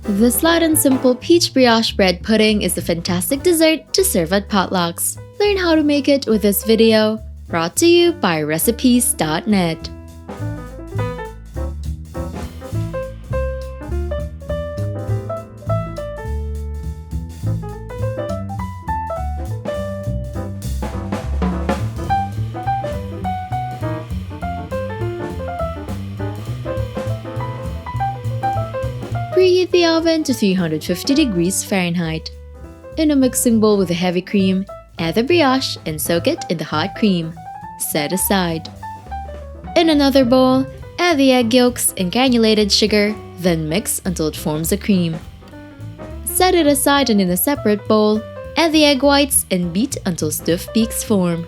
This light and simple peach brioche bread pudding is a fantastic dessert to serve at potlucks. Learn how to make it with this video, brought to you by recipes.net. Preheat the oven to 350 degrees Fahrenheit. In a mixing bowl with a heavy cream, add the brioche and soak it in the hot cream. Set aside. In another bowl, add the egg yolks and granulated sugar, then mix until it forms a cream. Set it aside, and in a separate bowl, add the egg whites and beat until stiff peaks form.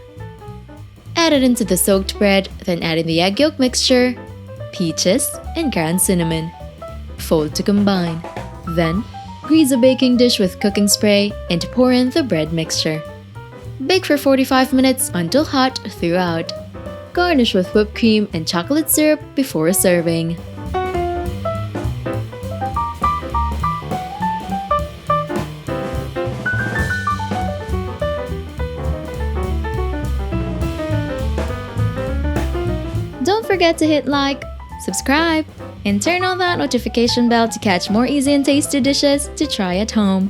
Add it into the soaked bread, then add in the egg yolk mixture, peaches, and ground cinnamon. Fold to combine. Then, grease a baking dish with cooking spray and pour in the bread mixture. Bake for 45 minutes until hot throughout. Garnish with whipped cream and chocolate syrup before serving. Don't forget to hit like, subscribe, and turn on that notification bell to catch more easy and tasty dishes to try at home.